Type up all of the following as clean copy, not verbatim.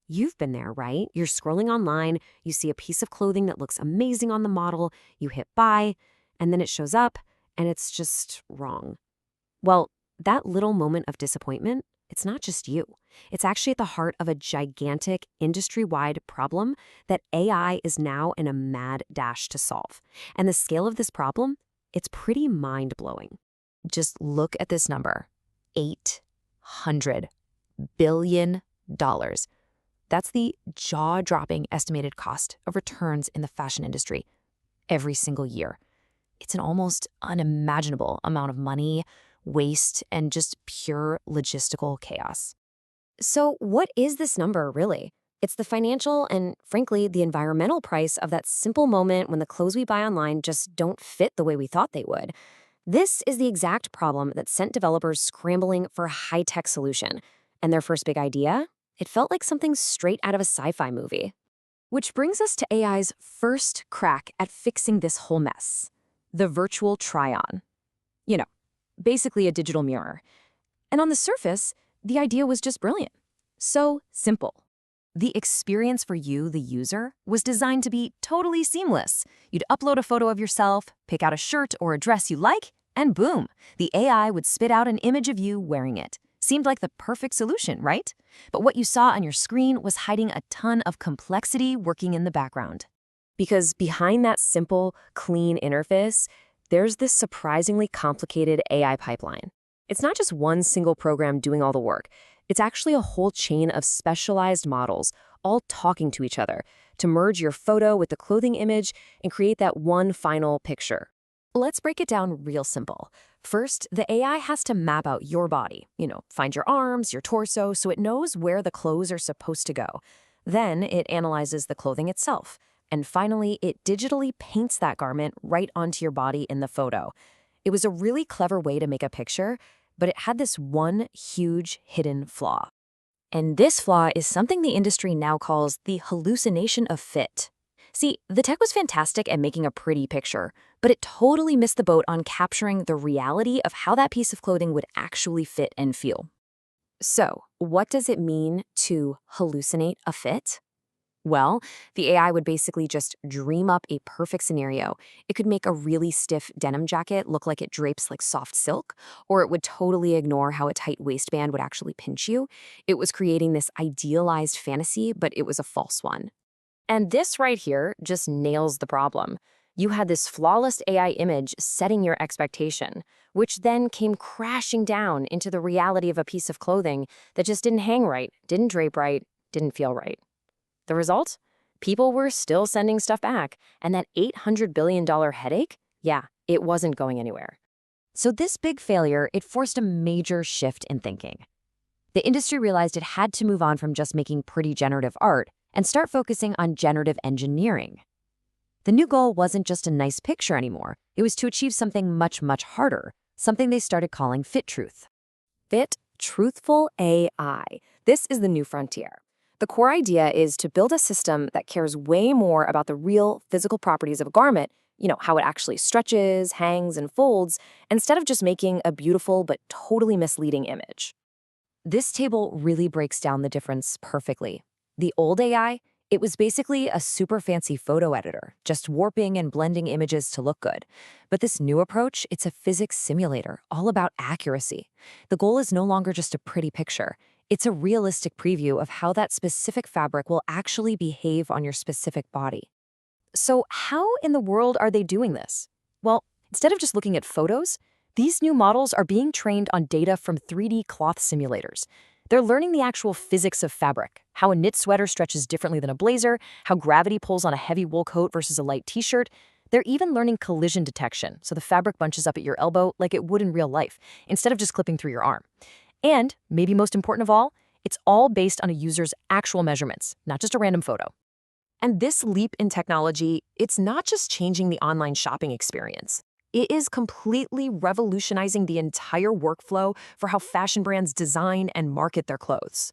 You've been there, right? You're scrolling online, you see a piece of clothing that looks amazing on the model, you hit buy, and then it shows up, and it's just wrong. Well, that little moment of disappointment, it's not just you. It's actually at the heart of a gigantic industry-wide problem that AI is now in a mad dash to solve. And the scale of this problem, it's pretty mind-blowing. Just look at this number, $800 billion. That's the jaw-dropping estimated cost of returns in the fashion industry every single year. It's an almost unimaginable amount of money, waste, and just pure logistical chaos. So what is this number, really? It's the financial and, frankly, the environmental price of that simple moment when the clothes we buy online just don't fit the way we thought they would. This is the exact problem that sent developers scrambling for a high-tech solution. And their first big idea? It felt like something straight out of a sci-fi movie. Which brings us to AI's first crack at fixing this whole mess. The virtual try-on. You know, basically a digital mirror. And on the surface, the idea was just brilliant. So simple. The experience for you, the user, was designed to be totally seamless. You'd upload a photo of yourself, pick out a shirt or a dress you like, and boom, the AI would spit out an image of you wearing it. Seemed like the perfect solution, right? But what you saw on your screen was hiding a ton of complexity working in the background. Because behind that simple, clean interface, there's this surprisingly complicated AI pipeline. It's not just one single program doing all the work. It's actually a whole chain of specialized models, all talking to each other, to merge your photo with the clothing image and create that one final picture. Let's break it down real simple. First, the AI has to map out your body, find your arms, your torso, so it knows where the clothes are supposed to go. Then it analyzes the clothing itself. And finally, it digitally paints that garment right onto your body in the photo. It was a really clever way to make a picture, but it had this one huge hidden flaw. And this flaw is something the industry now calls the hallucination of fit. See, the tech was fantastic at making a pretty picture, but it totally missed the boat on capturing the reality of how that piece of clothing would actually fit and feel. So, what does it mean to hallucinate a fit? Well, the AI would basically just dream up a perfect scenario. It could make a really stiff denim jacket look like it drapes like soft silk, or it would totally ignore how a tight waistband would actually pinch you. It was creating this idealized fantasy, but it was a false one. And this right here just nails the problem. You had this flawless AI image setting your expectation, which then came crashing down into the reality of a piece of clothing that just didn't hang right, didn't drape right, didn't feel right. The result? People were still sending stuff back, and that $800 billion headache, it wasn't going anywhere. So this big failure, it forced a major shift in thinking. The industry realized it had to move on from just making pretty generative art and start focusing on generative engineering. The new goal wasn't just a nice picture anymore. It was to achieve something much, much harder, something they started calling Fit-Truth. Fit-Truthful AI. This is the new frontier. The core idea is to build a system that cares way more about the real physical properties of a garment, how it actually stretches, hangs, and folds, instead of just making a beautiful but totally misleading image. This table really breaks down the difference perfectly. The old AI, it was basically a super fancy photo editor, just warping and blending images to look good. But this new approach, it's a physics simulator, all about accuracy. The goal is no longer just a pretty picture. It's a realistic preview of how that specific fabric will actually behave on your specific body. So how in the world are they doing this? Well, instead of just looking at photos, these new models are being trained on data from 3D cloth simulators. They're learning the actual physics of fabric, how a knit sweater stretches differently than a blazer, how gravity pulls on a heavy wool coat versus a light t-shirt. They're even learning collision detection, so the fabric bunches up at your elbow like it would in real life, instead of just clipping through your arm. And, maybe most important of all, it's all based on a user's actual measurements, not just a random photo. And this leap in technology, it's not just changing the online shopping experience. It is completely revolutionizing the entire workflow for how fashion brands design and market their clothes.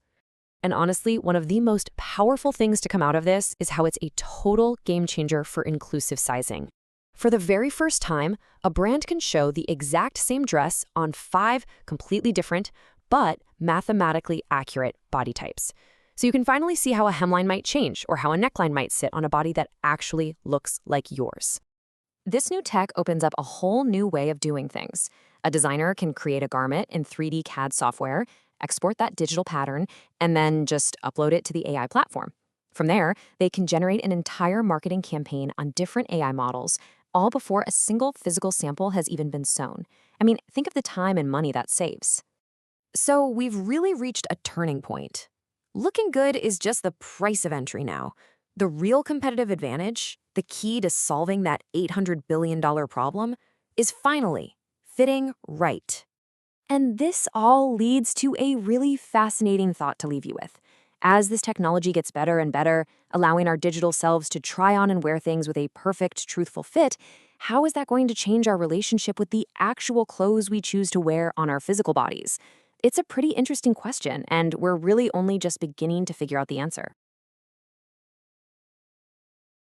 And honestly, one of the most powerful things to come out of this is how it's a total game changer for inclusive sizing. For the very first time, a brand can show the exact same dress on 5 completely different, but mathematically accurate body types. So you can finally see how a hemline might change or how a neckline might sit on a body that actually looks like yours. This new tech opens up a whole new way of doing things. A designer can create a garment in 3D CAD software, export that digital pattern, and then just upload it to the AI platform. From there, they can generate an entire marketing campaign on different AI models, all before a single physical sample has even been sewn. I mean, think of the time and money that saves. So we've really reached a turning point. Looking good is just the price of entry now. The real competitive advantage, the key to solving that $800 billion problem, is finally fitting right. And this all leads to a really fascinating thought to leave you with. As this technology gets better and better, allowing our digital selves to try on and wear things with a perfect, truthful fit, how is that going to change our relationship with the actual clothes we choose to wear on our physical bodies? It's a pretty interesting question, and we're really only just beginning to figure out the answer.